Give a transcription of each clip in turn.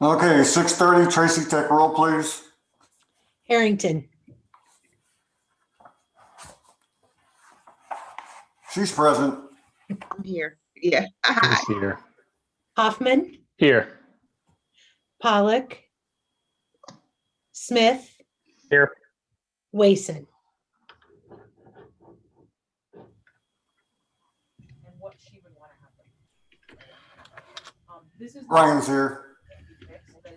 Okay, 6:30, Tracy, take a roll, please. Harrington, She's present. I'm here. Yeah. He's here. Hoffman, Here. Pollock, Smith, Here. Wason. And what she would want to happen. This is Ryan's here. that it's going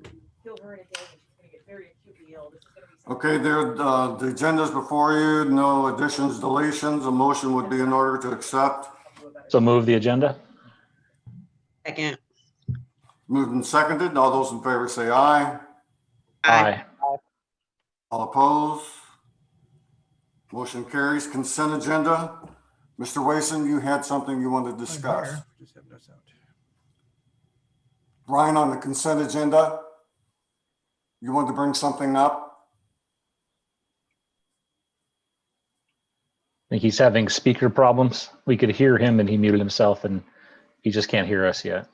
to kill her in a day, and she's going to get very acutely ill. This is going to be Okay, the agenda's before you. No additions, deletions. A motion would be in order to accept. So move the agenda. Second. Moved and seconded. All those in favor say aye. Aye. All opposed? Motion carries. Consent agenda. Mr. Wason, you had something you wanted to discuss. Just have no sound. Ryan, on the consent agenda, you wanted to bring something up? I think he's having speaker problems. We could hear him and he muted himself and he just can't hear us yet.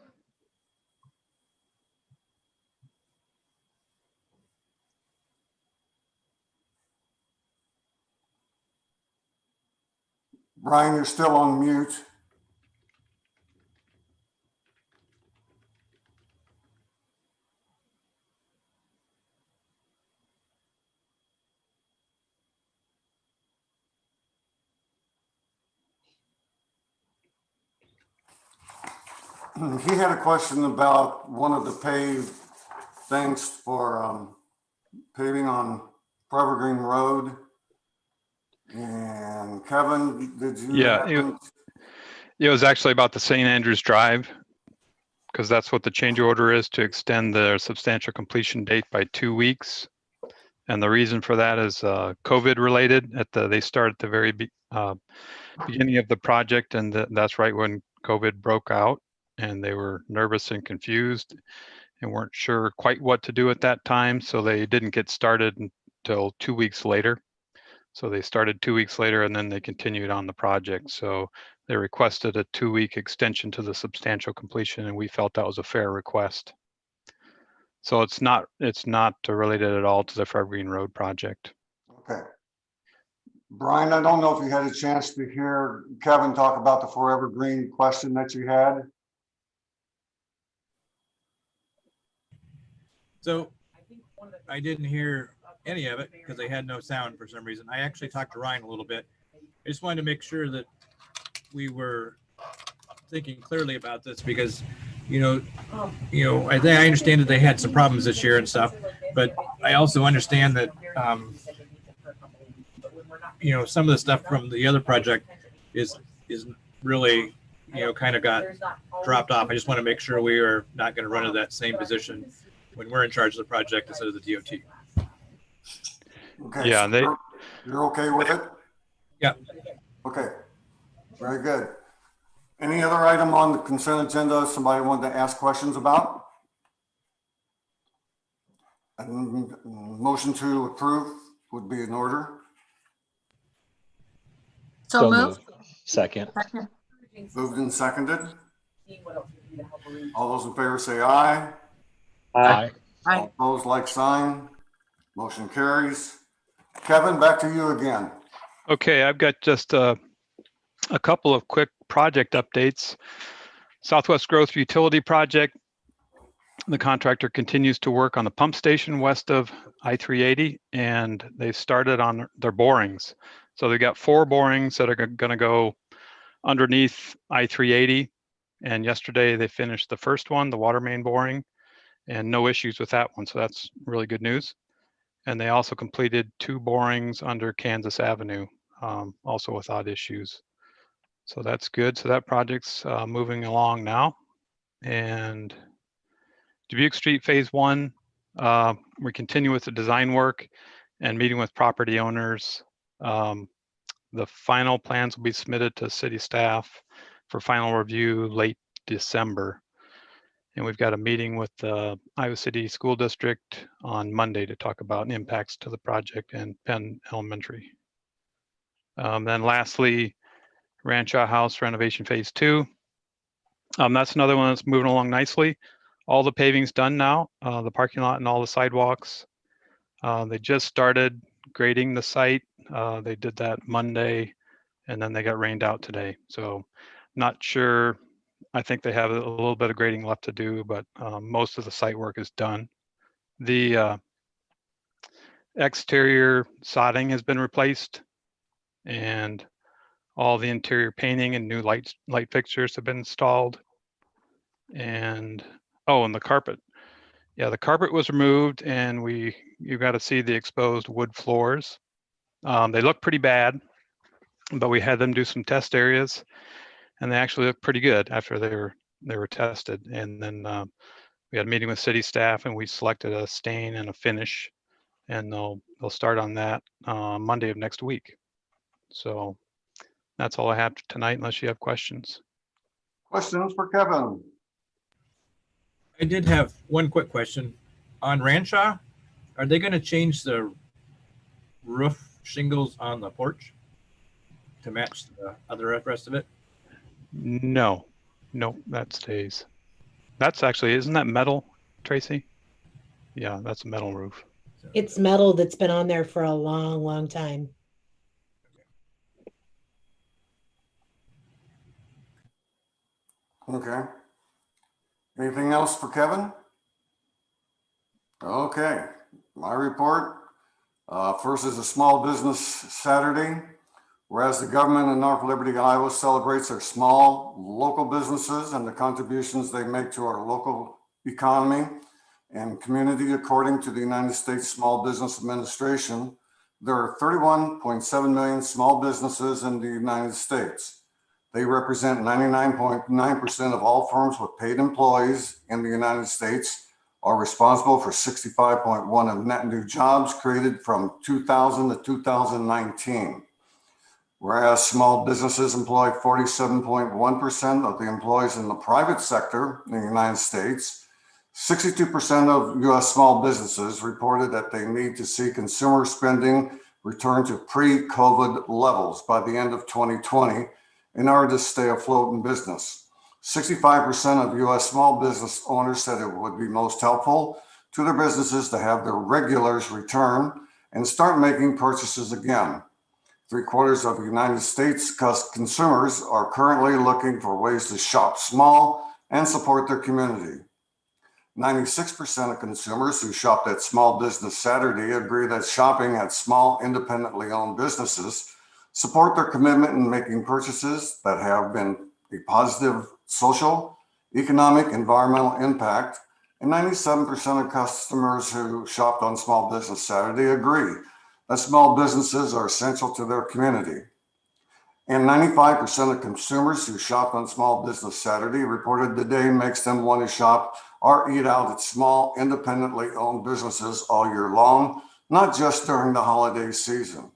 Ryan, you're still on mute. He had a question about one of the paved things for paving on Forever Green Road. And Kevin, did you? Yeah, it was actually about the St. Andrews Drive, because that's what the change order is, to extend the substantial completion date by 2 weeks. And the reason for that is COVID related. They started at the very beginning of the project, and that's right when COVID broke out, and they were nervous and confused and weren't sure quite what to do at that time. So they didn't get started until 2 weeks later. So they started 2 weeks later and then they continued on the project. So they requested a 2-week extension to the substantial completion, and we felt that was a fair request. So it's not related at all to the Forever Green Road project. Okay. Brian, I don't know if you had a chance to hear Kevin talk about the Forever Green question that you had. So I didn't hear any of it because I had no sound for some reason. I actually talked to Ryan a little bit. I just wanted to make sure that we were thinking clearly about this because, I think I understand that they had some problems this year and stuff, but I also understand that, some of the stuff from the other project is really, kind of got dropped off. I just want to make sure we are not going to run into that same position when we're in charge of the project instead of the DOT. Okay. Yeah, so you're okay with it? Yeah. Okay. Very good. Any other item on the consent agenda somebody wanted to ask questions about? And motion to approve would be in order. So moved. Second. Moved and seconded. All those in favor say aye. Aye. All opposed, like sign. Motion carries. Kevin, back to you again. Okay, I've got just a couple of quick project updates. Southwest Growth Utility Project. The contractor continues to work on the pump station west of I-380, and they've started on their borings. So they've got 4 borings that are going to go underneath I-380. And yesterday they finished the first one, the water main boring, and no issues with that one. So that's really good news. And they also completed 2 borings under Kansas Avenue, also without issues. So that's good. So that project's moving along now. And Dubuque Street Phase 1, we continue with the design work and meeting with property owners. The final plans will be submitted to city staff for final review late December. And we've got a meeting with the Iowa City School District on Monday to talk about impacts to the project and Penn Elementary. Then lastly, Rancho House renovation phase 2. That's another one that's moving along nicely. All the paving's done now, the parking lot and all the sidewalks. They just started grading the site. They did that Monday, and then they got rained out today. So not sure. I think they have a little bit of grading left to do, but most of the site work is done. The exterior sodding has been replaced, and all the interior painting and new light fixtures have been installed. And and the carpet. Yeah, the carpet was removed, and you got to see the exposed wood floors. They look pretty bad, but we had them do some test areas, and they actually look pretty good after they were tested. And then we had a meeting with city staff, and we selected a stain and a finish, and they'll start on that Monday of next week. So that's all I have tonight, unless you have questions. Questions for Kevin? I did have one quick question. On Ranshaw, are they gonna change the roof shingles on the porch to match the other rest of it? No, that stays. That's actually, isn't that metal, Tracy? Yeah, that's a metal roof. It's metal that's been on there for a long, long time. Okay. Anything else for Kevin? Okay, my report. First is a small business Saturday. Whereas the government in North Liberty, Iowa celebrates our small local businesses and the contributions they make to our local economy and community, according to the United States Small Business Administration, there are 31.7 million small businesses in the United States. They represent 99.9% of all firms with paid employees in the United States, are responsible for 65.1% of net new jobs created from 2000 to 2019. Whereas small businesses employ 47.1% of the employees in the private sector in the United States, 62% of US small businesses reported that they need to see consumer spending return to pre-COVID levels by the end of 2020 in order to stay afloat in business. 65% of US small business owners said it would be most helpful to their businesses to have their regulars return and start making purchases again. 3/4 of the United States consumers are currently looking for ways to shop small and support their community. 96% of consumers who shopped at Small Business Saturday agree that shopping at small, independently owned businesses support their commitment in making purchases that have been a positive social, economic, environmental impact. And 97% of customers who shopped on Small Business Saturday agree that small businesses are essential to their community. And 95% of consumers who shopped on Small Business Saturday reported the day makes them want to shop or eat out at small, independently owned businesses all year long, not just during the holiday season.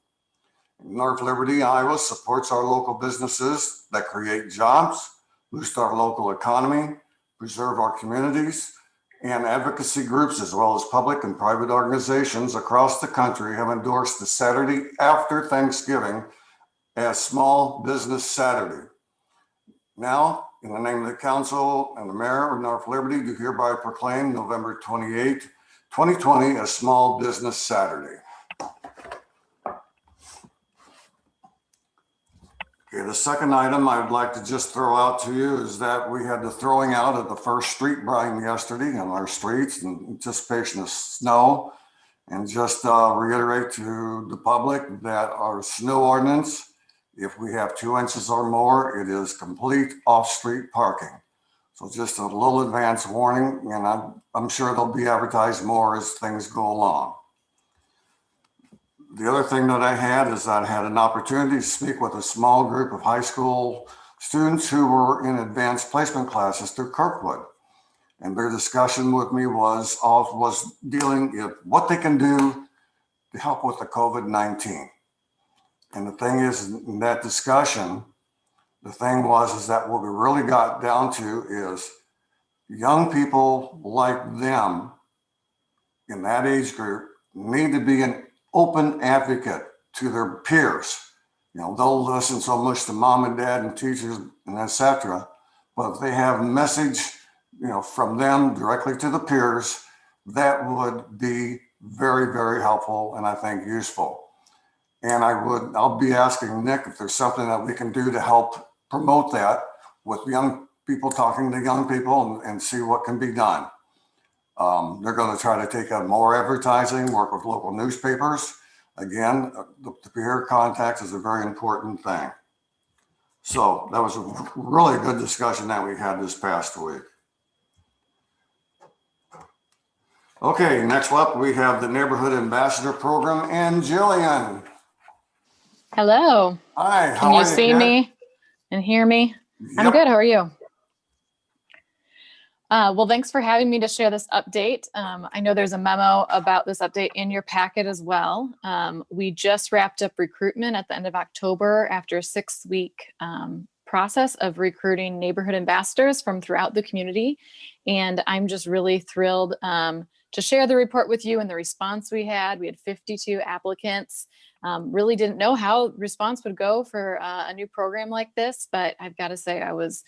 North Liberty, Iowa supports our local businesses that create jobs, boost our local economy, preserve our communities, and advocacy groups, as well as public and private organizations across the country, have endorsed the Saturday after Thanksgiving as Small Business Saturday. Now, in the name of the council and the mayor of North Liberty, do hereby proclaim November 28, 2020 as Small Business Saturday. Okay, the second item I would like to just throw out to you is that we had the throwing out of the first street brine yesterday on our streets in anticipation of snow. And just reiterate to the public that our snow ordinance, if we have 2 inches or more, it is complete off-street parking. So just a little advance warning, and I'm sure they'll be advertised more as things go along. The other thing that I had is I had an opportunity to speak with a small group of high school students who were in advanced placement classes through Kirkwood. And their discussion with me was dealing with what they can do to help with the COVID-19. And the thing is, in that discussion, the thing is that what we really got down to is young people like them in that age group need to be an open advocate to their peers. You know, they'll listen so much to mom and dad and teachers and etc. But if they have a message from them directly to the peers, that would be very, very helpful and I think useful. And I'll be asking Nick if there's something that we can do to help promote that with young people, talking to young people and see what can be done. They're going to try to take on more advertising, work with local newspapers. Again, the peer contact is a very important thing. So that was a really good discussion that we had this past week. Okay, next up, we have the Neighborhood Ambassador Program and Jillian. Hello. Hi, how Can you are see Kat? me and hear me? I'm Yep. good. How are you? Well, thanks for having me to share this update. I know there's a memo about this update in your packet as well. We just wrapped up recruitment at the end of October after a 6-week process of recruiting neighborhood ambassadors from throughout the community. And I'm just really thrilled to share the report with you and the response we had. We had 52 applicants. Really didn't know how response would go for a new program like this, but I've got to say I was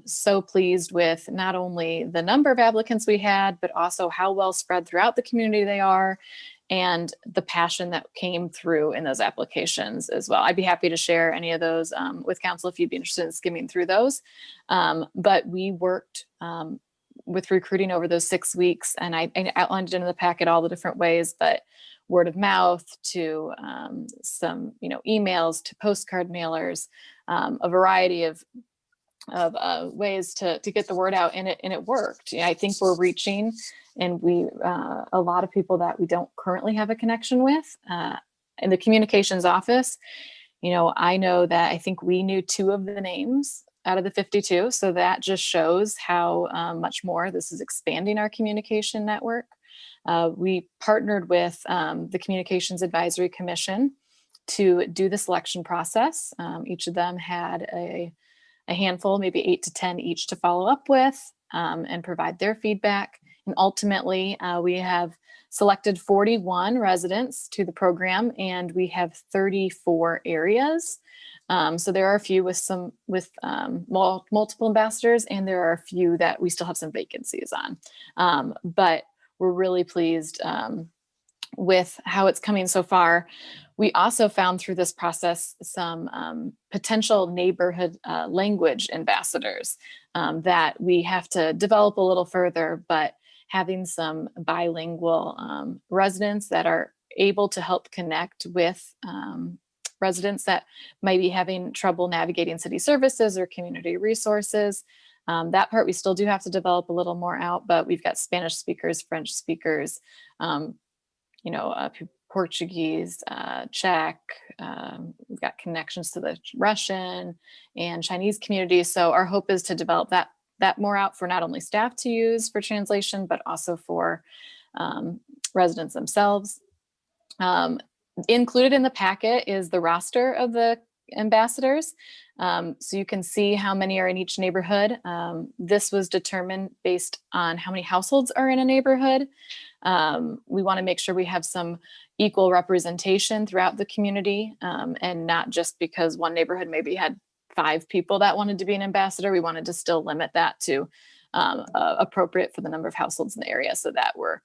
so pleased with not only the number of applicants we had, but also how well spread throughout the community they are and the passion that came through in those applications as well. I'd be happy to share any of those with council if you'd be interested in skimming through those. But we worked with recruiting over those 6 weeks, and I outlined in the packet all the different ways, but word of mouth to some emails to postcard mailers, a variety of ways to get the word out, and it worked. I think we're reaching, and a lot of people that we don't currently have a connection with in the communications office. I know that I think we knew 2 of the names out of the 52, so that just shows how much more this is expanding our communication network. We partnered with the Communications Advisory Commission to do the selection process. Each of them had a handful, maybe 8 to 10 each, to follow up with and provide their feedback. And ultimately, we have selected 41 residents to the program, and we have 34 areas. So there are a few with multiple ambassadors, and there are a few that we still have some vacancies on. But we're really pleased with how it's coming so far. We also found through this process some potential neighborhood language ambassadors that we have to develop a little further, but having some bilingual residents that are able to help connect with residents that might be having trouble navigating city services or community resources. That part we still do have to develop a little more out, but we've got Spanish speakers, French speakers, Portuguese, Czech. We've got connections to the Russian and Chinese communities. So our hope is to develop that more out for not only staff to use for translation, but also for residents themselves. Included in the packet is the roster of the ambassadors. So you can see how many are in each neighborhood. This was determined based on how many households are in a neighborhood. We want to make sure we have some equal representation throughout the community, and not just because one neighborhood maybe had 5 people that wanted to be an ambassador. We wanted to still limit that to appropriate for the number of households in the area, so that we're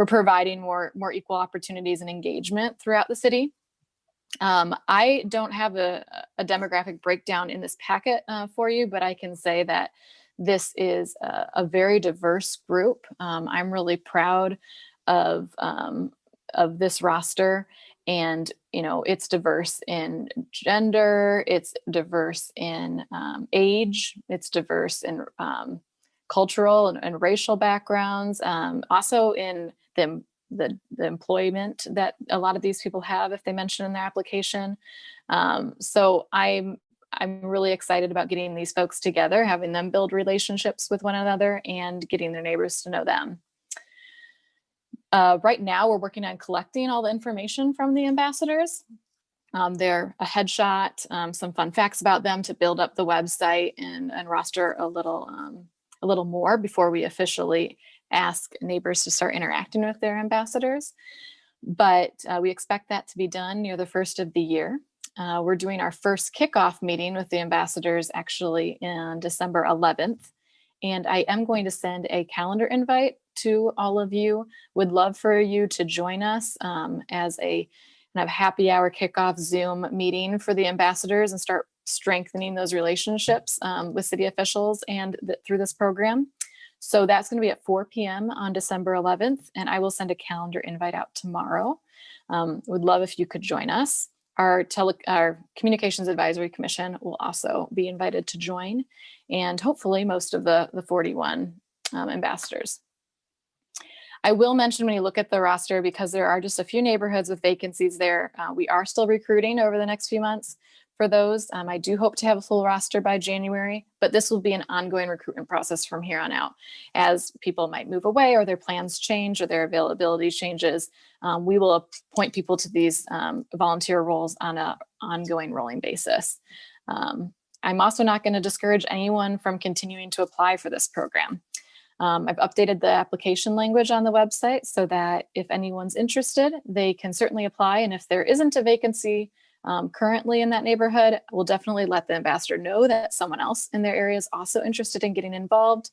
providing more equal opportunities and engagement throughout the city. I don't have a demographic breakdown in this packet for you, but I can say that this is a very diverse group. I'm really proud of this roster, and it's diverse in gender, it's diverse in age, it's diverse in cultural and racial backgrounds, also in the employment that a lot of these people have if they mention in their application. So I'm really excited about getting these folks together, having them build relationships with one another, and getting their neighbors to know them. Right now, we're working on collecting all the information from the ambassadors. They're a headshot, some fun facts about them to build up the website and roster a little more before we officially ask neighbors to start interacting with their ambassadors. But we expect that to be done near the first of the year. We're doing our first kickoff meeting with the ambassadors actually on December 11th. And I am going to send a calendar invite to all of you. Would love for you to join us as a kind of happy hour kickoff Zoom meeting for the ambassadors and start strengthening those relationships with city officials and through this program. So that's going to be at 4 p.m. on December 11th, and I will send a calendar invite out tomorrow. Would love if you could join us. Our Communications Advisory Commission will also be invited to join, and hopefully most of the 41 ambassadors. I will mention when you look at the roster, because there are just a few neighborhoods with vacancies there, we are still recruiting over the next few months for those. I do hope to have a full roster by January, but this will be an ongoing recruitment process from here on out. As people might move away or their plans change or their availability changes, we will appoint people to these volunteer roles on an ongoing rolling basis. I'm also not going to discourage anyone from continuing to apply for this program. I've updated the application language on the website so that if anyone's interested, they can certainly apply. And if there isn't a vacancy currently in that neighborhood, we'll definitely let the ambassador know that someone else in their area is also interested in getting involved.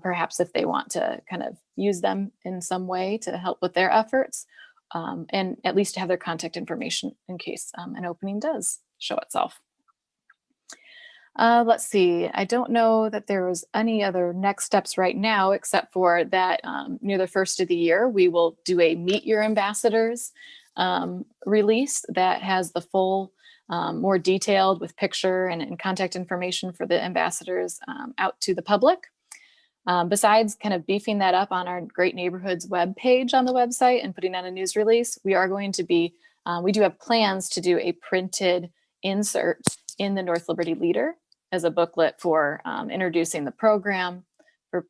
Perhaps if they want to kind of use them in some way to help with their efforts, and at least to have their contact information in case an opening does show itself. Let's see, I don't know that there was any other next steps right now, except for that near the first of the year, we will do a Meet Your Ambassadors release that has the full, more detailed with picture and contact information for the ambassadors out to the public. Besides kind of beefing that up on our Great Neighborhoods webpage on the website and putting out a news release, we are going to be, we do have plans to do a printed insert in the North Liberty Leader as a booklet for introducing the program for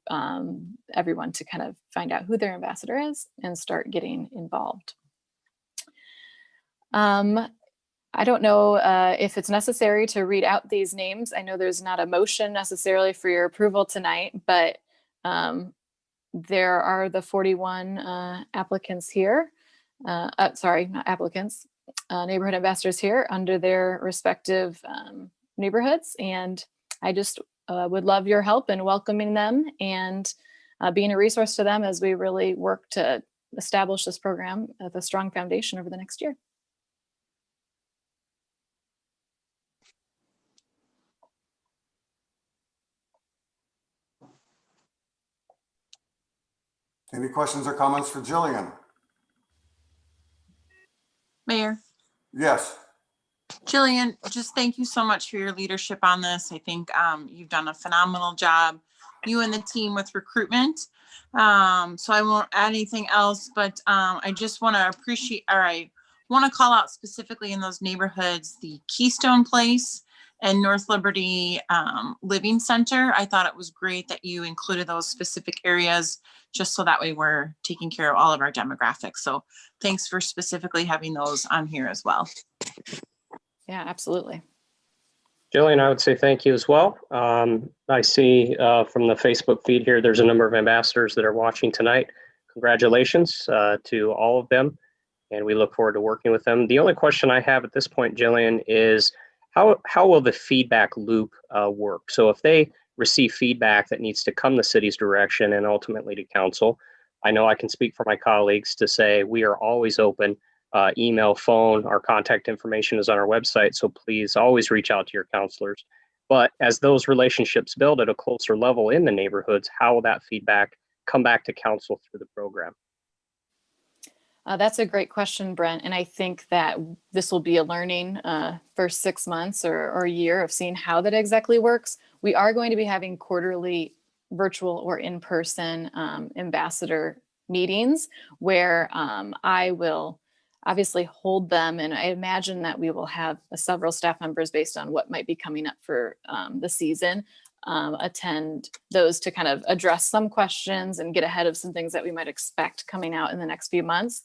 everyone to kind of find out who their ambassador is and start getting involved. I don't know if it's necessary to read out these names. I know there's not a motion necessarily for your approval tonight, but there are the 41 applicants here. Sorry, not applicants, neighborhood ambassadors here under their respective neighborhoods. And I just would love your help in welcoming them and being a resource to them as we really work to establish this program with a strong foundation over the next year. Any questions or comments for Jillian? Mayor, Yes. Jillian, just thank you so much for your leadership on this. I think you've done a phenomenal job, you and the team, with recruitment. So I won't add anything else, but I just want to appreciate, or I want to call out specifically in those neighborhoods, the Keystone Place and North Liberty Living Center. I thought it was great that you included those specific areas, just so that way we're taking care of all of our demographics. So thanks for specifically having those on here as well. Yeah, absolutely. Jillian, I would say thank you as well. I see from the Facebook feed here, there's a number of ambassadors that are watching tonight. Congratulations to all of them, and we look forward to working with them. The only question I have at this point, Jillian, is how will the feedback loop work? So if they receive feedback that needs to come the city's direction and ultimately to council, I know I can speak for my colleagues to say we are always open. Email, phone, our contact information is on our website, so please always reach out to your counselors. But as those relationships build at a closer level in the neighborhoods, how will that feedback come back to council through the program? That's a great question, Brent. And I think that this will be a learning first 6 months or a year of seeing how that exactly works. We are going to be having quarterly virtual or in-person ambassador meetings where I will obviously hold them. And I imagine that we will have several staff members based on what might be coming up for the season, attend those to kind of address some questions and get ahead of some things that we might expect coming out in the next few months.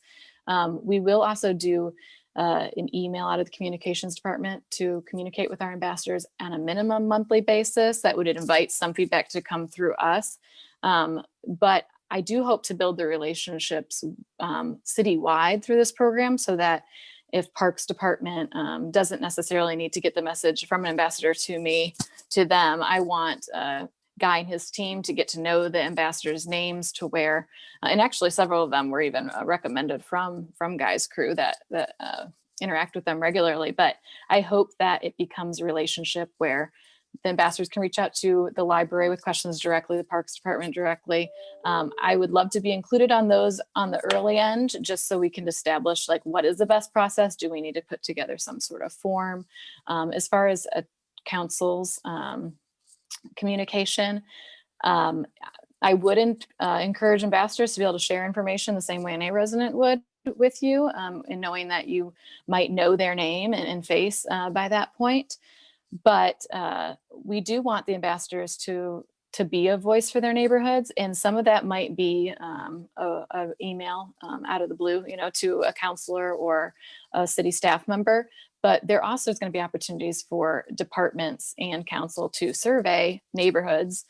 We will also do an email out of the communications department to communicate with our ambassadors on a minimum monthly basis that would invite some feedback to come through us. But I do hope to build the relationships citywide through this program so that if Parks Department doesn't necessarily need to get the message from an ambassador to me, to them, I want Guy and his team to get to know the ambassadors' names to where, and actually several of them were even recommended from Guy's crew that interact with them regularly. But I hope that it becomes a relationship where the ambassadors can reach out to the library with questions directly, the Parks Department directly. I would love to be included on those on the early end, just so we can establish like what is the best process. Do we need to put together some sort of form? As far as council's communication, I wouldn't encourage ambassadors to be able to share information the same way an A resident would with you, and knowing that you might know their name and face by that point. But we do want the ambassadors to be a voice for their neighborhoods, and some of that might be a email out of the blue, to a counselor or a city staff member. But there also is going to be opportunities for departments and council to survey neighborhoods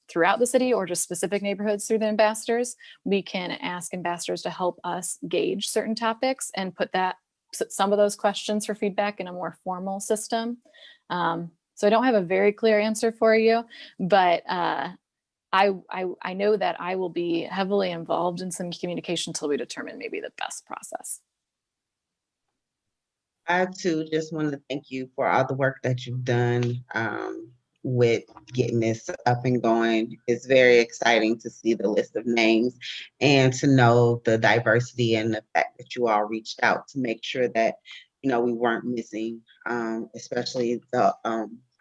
throughout the city, or just specific neighborhoods through the ambassadors. We can ask ambassadors to help us gauge certain topics and put some of those questions for feedback in a more formal system. So I don't have a very clear answer for you, but I know that I will be heavily involved in some communication until we determine maybe the best process. I too just want to thank you for all the work that you've done with getting this up and going. It's very exciting to see the list of names and to know the diversity and the fact that you all reached out to make sure that, we weren't missing, especially the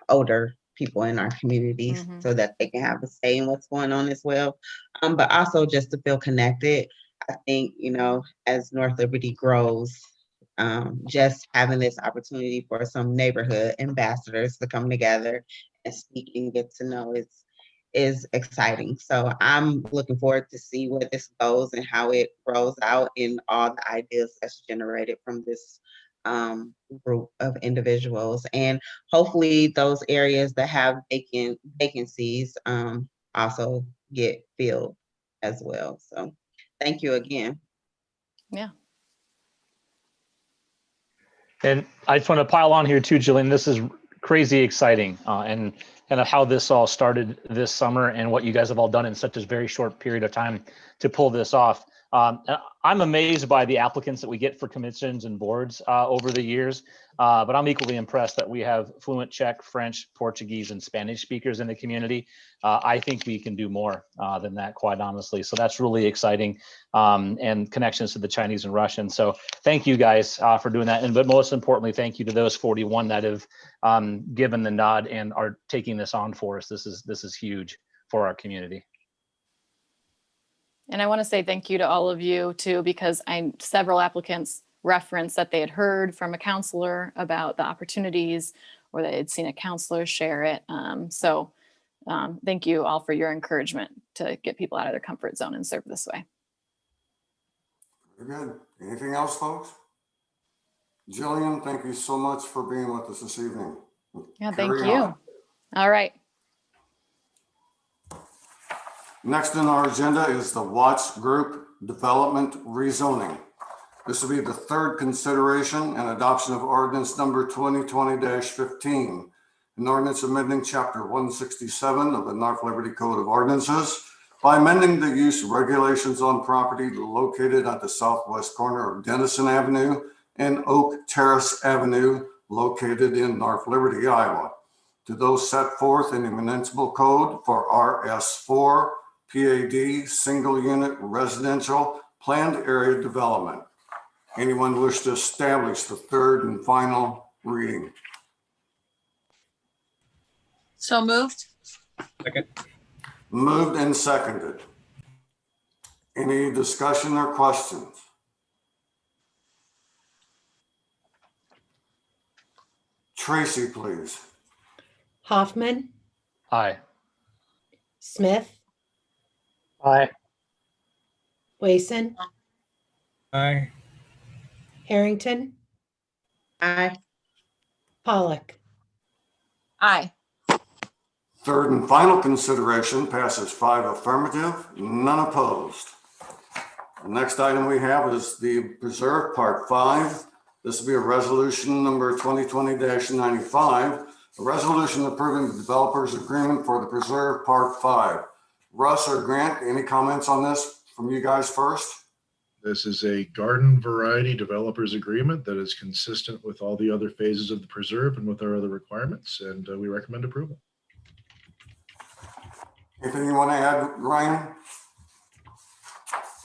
older people in our communities, so that they can have a say in what's going on as well. But also just to feel connected. I think, as North Liberty grows, just having this opportunity for some neighborhood ambassadors to come together and speak and get to know is exciting. So I'm looking forward to see where this goes and how it rolls out, and all the ideas that's generated from this group of individuals. And hopefully those areas that have vacancies also get filled as well. So thank you again. Yeah. And I just want to pile on here too, Jillian. This is crazy exciting, and kind of how this all started this summer and what you guys have all done in such a very short period of time to pull this off. I'm amazed by the applicants that we get for commissions and boards over the years, but I'm equally impressed that we have fluent Czech, French, Portuguese, and Spanish speakers in the community. I think we can do more than that, quite honestly. So that's really exciting, and connections to the Chinese and Russian. So thank you guys for doing that. But most importantly, thank you to those 41 that have given the nod and are taking this on for us. This is huge for our community. And I want to say thank you to all of you too, because several applicants referenced that they had heard from a counselor about the opportunities, or they had seen a counselor share it. So thank you all for your encouragement to get people out of their comfort zone and serve this way. Very good. Anything else, folks? Jillian, thank you so much for being with us this evening. Yeah, thank Carry you. on. All right. Next on our agenda is the Watts Group Development Rezoning. This will be the third consideration and adoption of ordinance number 2020-15, an ordinance amending chapter 167 of the North Liberty Code of Ordinances by amending the use regulations on property located at the southwest corner of Dennison Avenue and Oak Terrace Avenue, located in North Liberty, Iowa, to those set forth in the municipal code for RS4 PAD single unit residential planned area development. Anyone wish to establish the third and final reading? So moved. Second. Moved and seconded. Any discussion or questions? Tracy, please. Hoffman, Aye. Smith, Aye. Wason, Aye. Harrington, Aye. Pollock. Aye. Third and final consideration passes 5 affirmative, none opposed. The next item we have is the Preserve Part 5. This will be a resolution number 2020-95, A resolution approving the developer's agreement for the Preserve Part 5. Russ or Grant, any comments on this from you guys first? This is a garden variety developers agreement that is consistent with all the other phases of the preserve and with our other requirements, and we recommend approval. Anything you want to add, Ryan?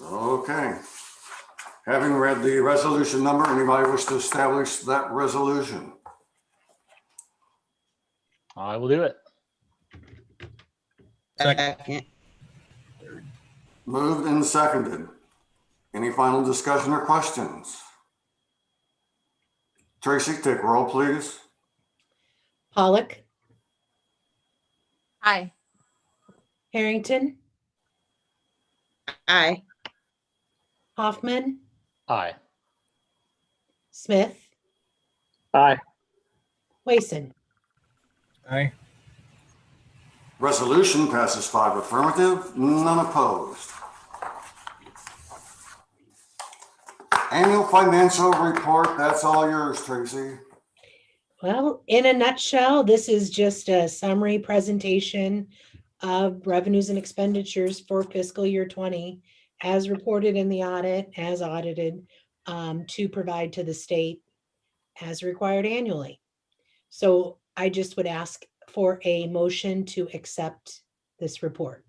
Okay. Having read the resolution number, anybody wish to establish that resolution? I will do it. Second. Moved and seconded. Any final discussion or questions? Tracy, take roll, please. Pollock, Aye. Harrington, Aye. Hoffman, Aye. Smith, Aye. Wason. Aye. Resolution passes 5 affirmative, none opposed. Annual financial report, that's all yours, Tracy. Well, in a nutshell, this is just a summary presentation of revenues and expenditures for fiscal year 20 as reported in the audit, as audited, to provide to the state as required annually. So I just would ask for a motion to accept this report.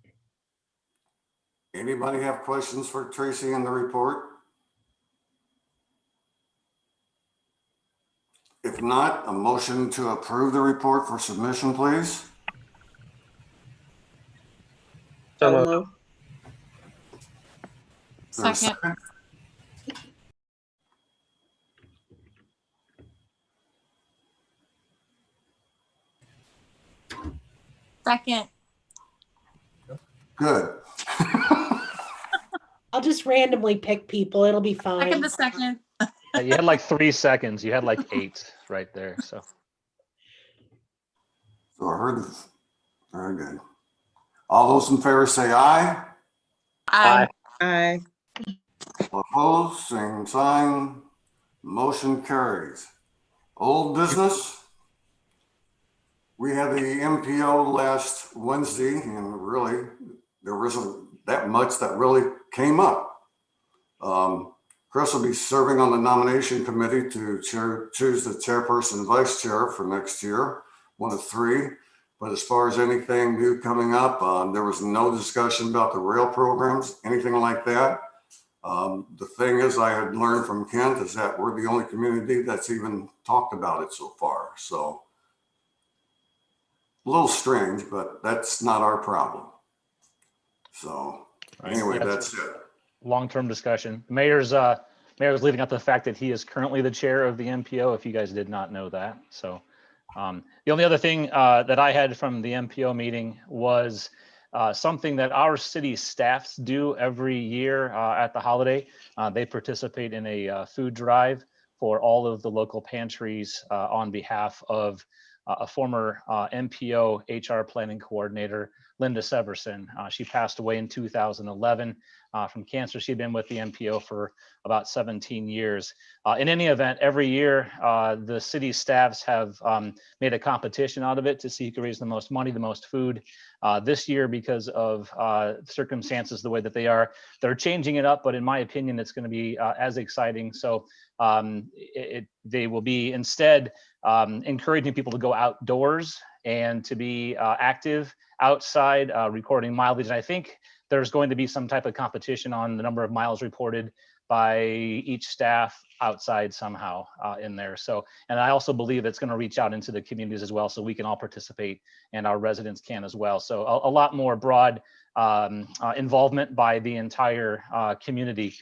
Anybody have questions for Tracy in the report? If not, a motion to approve the report for submission, please. So So moved. moved. Is there a Second. Second. Good. I'll just randomly pick people. It'll be fine. Second the second. You had like 3 seconds. You had like 8 right there. So So I heard this. Very good. All those in favor say aye. Aye. Aye. Opposed, same sign. Motion carries. Old business. We had the MPO last Wednesday, and really, there wasn't that much that really came up. Chris will be serving on the nomination committee to choose the chairperson and vice chair for next year, 1 of 3. But as far as anything new coming up, there was no discussion about the rail programs, anything like that. The thing is, I had learned from Kent is that we're the only community that's even talked about it so far. So a little strange, but that's not our problem. So anyway, Yeah, that's it. long-term discussion. Mayor's leaving out the fact that he is currently the chair of the MPO, if you guys did not know that. So the only other thing that I had from the MPO meeting was something that our city staffs do every year at the holiday. They participate in a food drive for all of the local pantries on behalf of a former MPO HR planning coordinator, Linda Severson. She passed away in 2011 from cancer. She'd been with the MPO for about 17 years. In any event, every year, the city staffs have made a competition out of it to see who can raise the most money, the most food. This year, because of circumstances the way that they are, they're changing it up, but in my opinion, it's going to be as exciting. So they will be instead encouraging people to go outdoors and to be active outside, recording mileage. And I think there's going to be some type of competition on the number of miles reported by each staff outside somehow in there. So, and I also believe it's going to reach out into the communities as well, so we can all participate and our residents can as well. So a lot more broad involvement by the entire community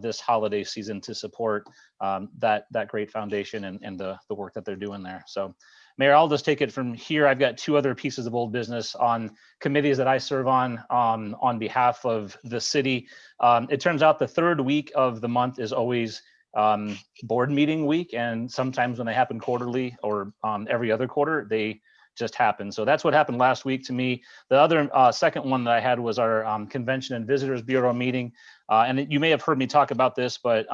this holiday season to support that great foundation and the work that they're doing there. So Mayor, I'll just take it from here. I've got 2 other pieces of old business on committees that I serve on behalf of the city. It turns out the 3rd week of the month is always board meeting week. And sometimes when they happen quarterly or every other quarter, they just happened. So that's what happened last week to me. The other second one that I had was our Convention and Visitors Bureau meeting. And you may have heard me talk about this, but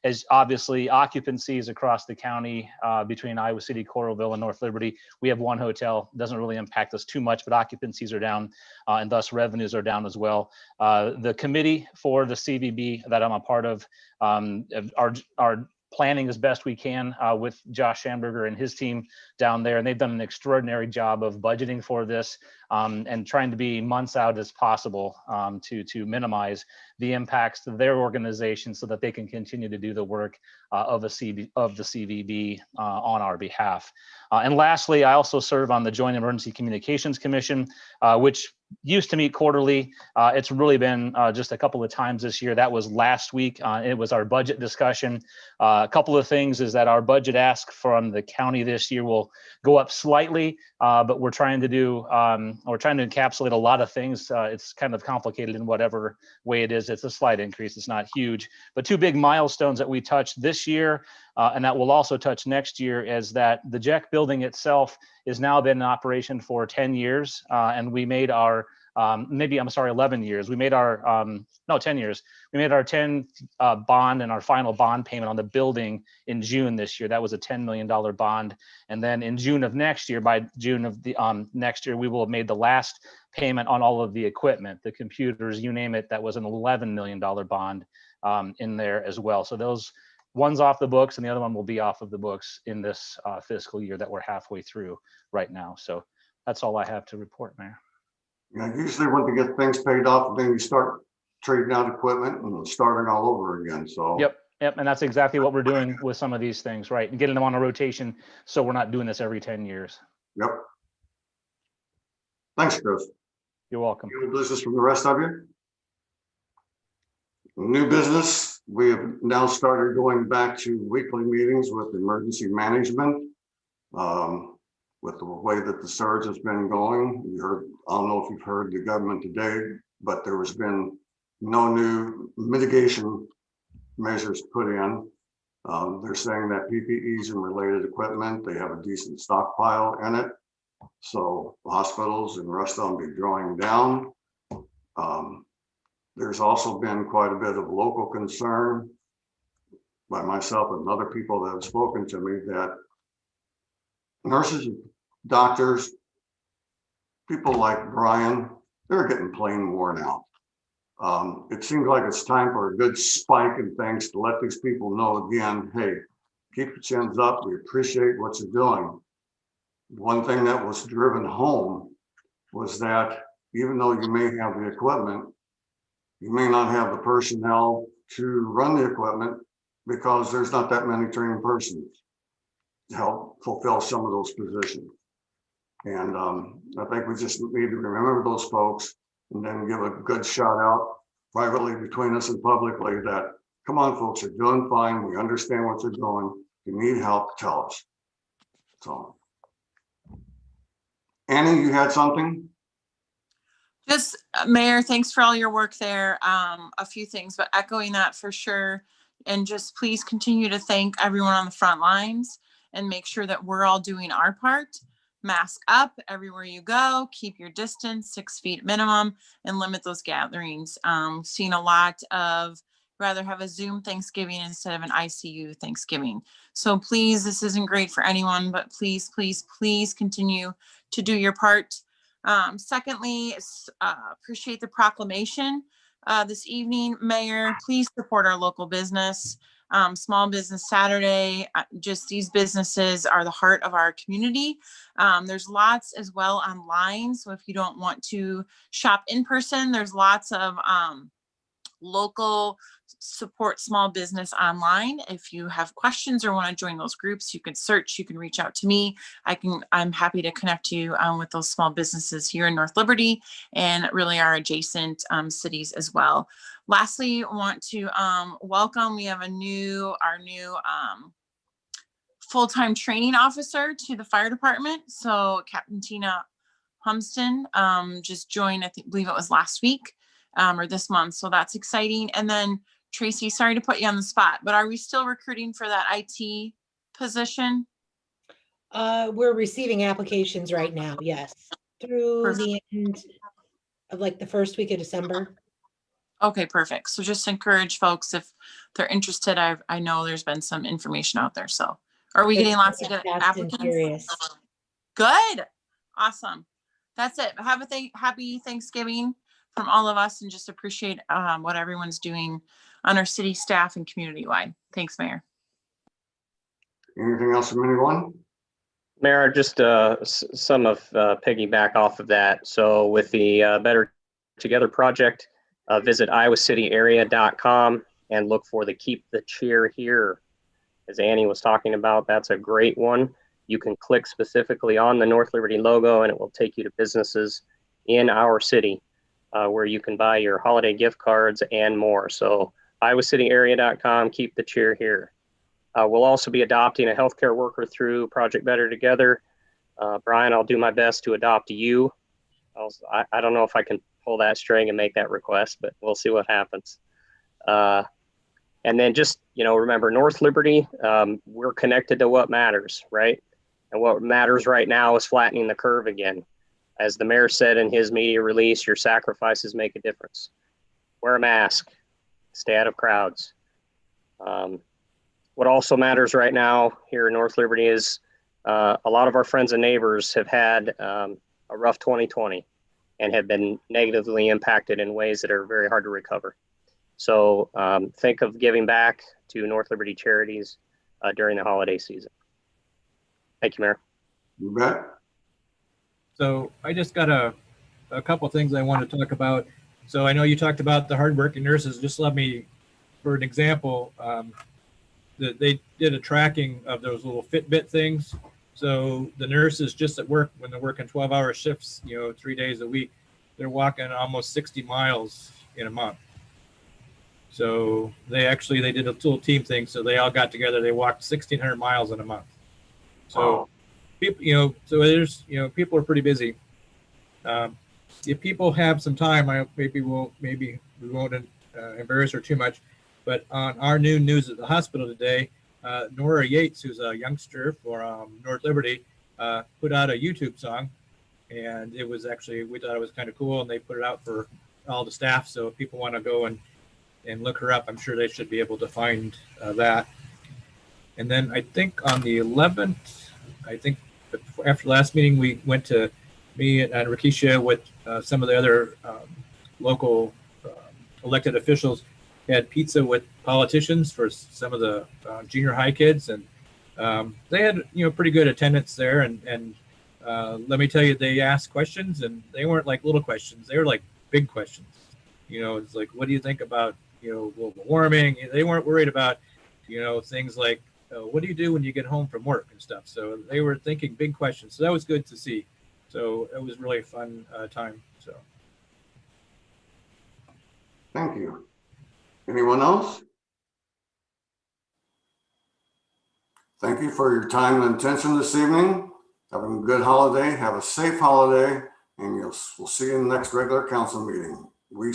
as obviously occupancies across the county between Iowa City, Coralville, and North Liberty, we have one hotel. It doesn't really impact us too much, but occupancies are down and thus revenues are down as well. The committee for the CVB that I'm a part of are planning as best we can with Josh Schamberger and his team down there. And they've done an extraordinary job of budgeting for this and trying to be months out as possible to minimize the impacts to their organization so that they can continue to do the work of the CVB on our behalf. And lastly, I also serve on the Joint Emergency Communications Commission, which used to meet quarterly. It's really been just a couple of times this year. That was last week. It was our budget discussion. A couple of things is that our budget ask from the county this year will go up slightly, but we're trying to do, we're trying to encapsulate a lot of things. It's kind of complicated in whatever way it is. It's a slight increase. It's not huge, but two big milestones that we touched this year and that we'll also touch next year is that the JEC building itself has now been in operation for 10 years. And we made our, 11 years. We made our, 10 years. We made our 10 bond and our final bond payment on the building in June this year. That was a $10 million bond. And then in June of next year, by June of the next year, we will have made the last payment on all of the equipment, the computers, you name it. That was an $11 million bond in there as well. So those one's off the books and the other one will be off of the books in this fiscal year that we're halfway through right now. So that's all I have to report, Mayor. Yeah, usually when you get things paid off, then you start trading out equipment and starting all over again. So Yep. And that's exactly what we're doing with some of these things, right? And getting them on a rotation so we're not doing this every 10 years. Yep. Thanks, Chris. You're welcome. New business from the rest of you? New business, we have now started going back to weekly meetings with emergency management. With the way that the surge has been going, you heard, I don't know if you've heard the government today, but there has been no new mitigation measures put in. They're saying that PPEs and related equipment, they have a decent stockpile in it. So hospitals and the rest of them be drawing down. There's also been quite a bit of local concern by myself and other people that have spoken to me that nurses, doctors, people like Brian, they're getting plain worn out. It seems like it's time for a good spike in things to let these people know again, hey, keep your chins up. We appreciate what you're doing. One thing that was driven home was that even though you may have the equipment, you may not have the personnel to run the equipment because there's not that many trained persons to help fulfill some of those positions. And I think we just need to remember those folks and then give a good shout out privately between us and publicly that, come on, folks, you're doing fine. We understand what you're doing. If you need help, tell us. So, Annie, you had something? Just Mayor, thanks for all your work there. A few things, but echoing that for sure. And just please continue to thank everyone on the front lines and make sure that we're all doing our part. Mask up everywhere you go, keep your distance, 6 feet minimum, and limit those gatherings. Seen a lot of rather have a Zoom Thanksgiving instead of an ICU Thanksgiving. So please, this isn't great for anyone, but please, please, please continue to do your part. Secondly, appreciate the proclamation this evening. Mayor, please support our local business. Small Business Saturday, just these businesses are the heart of our community. There's lots as well online. So if you don't want to shop in person, there's lots of local support small business online. If you have questions or want to join those groups, you can search, you can reach out to me. I'm happy to connect you with those small businesses here in North Liberty and really our adjacent cities as well. Lastly, I want to welcome, we have our new full-time training officer to the fire department. So Captain Tina Humston just joined, I believe it was last week or this month. So that's exciting. And then Tracy, sorry to put you on the spot, but are we still recruiting for that IT position? We're receiving applications right now, yes, through the end of like the first week of December. Okay, perfect. So just encourage folks if they're interested. I know there's been some information out there. So are we getting lots of good Fast and applicants? furious. Good. Awesome. That's it. Have a happy Thanksgiving from all of us, and just appreciate what everyone's doing on our city staff and community wide. Thanks, Mayor. Anything else from anyone? Mayor, just some of piggyback off of that. So with the Better Together project, visit iowacity.area.com and look for the Keep the Cheer Here. As Annie was talking about, that's a great one. You can click specifically on the North Liberty logo and it will take you to businesses in our city where you can buy your holiday gift cards and more. So iowacity.area.com, Keep the Cheer Here. We'll also be adopting a healthcare worker through Project Better Together. Brian, I'll do my best to adopt you. I don't know if I can pull that string and make that request, but we'll see what happens. And then just, remember North Liberty, we're connected to what matters, right? And what matters right now is flattening the curve again. As the mayor said in his media release, your sacrifices make a difference. Wear a mask, stay out of crowds. What also matters right now here in North Liberty is a lot of our friends and neighbors have had a rough 2020 and have been negatively impacted in ways that are very hard to recover. So think of giving back to North Liberty charities during the holiday season. Thank you, Mayor. You bet. So I just got a couple things I want to talk about. So I know you talked about the hardworking nurses. Just let me, for an example, they did a tracking of those little Fitbit things. So the nurses just at work, when they're working 12-hour shifts, 3 days a week, they're walking almost 60 miles in a month. So they did a little team thing. So they all got together, they walked 1,600 miles in a month. So people, so there's, people are pretty busy. If people have some time, maybe we won't embarrass her too much, but on our new news at the hospital today, Nora Yates, who's a youngster for North Liberty, put out a YouTube song, and it was actually, we thought it was kind of cool, and they put it out for all the staff. So if people want to go and look her up, I'm sure they should be able to find that. And then I think on the 11th, after the last meeting, we went to, me and Rakisha with some of the other local elected officials, had pizza with politicians for some of the junior high kids, and they had pretty good attendance there. And let me tell you, they asked questions, and they weren't like little questions; they were like big questions. It's like, what do you think about global warming? They weren't worried about things like what do you do when you get home from work and stuff. So they were thinking big questions. So that was good to see. So it was really a fun time. So Thank you. Anyone else? Thank you for your time and attention this evening. Have a good holiday. Have a safe holiday, and we'll see you in the next regular council meeting. We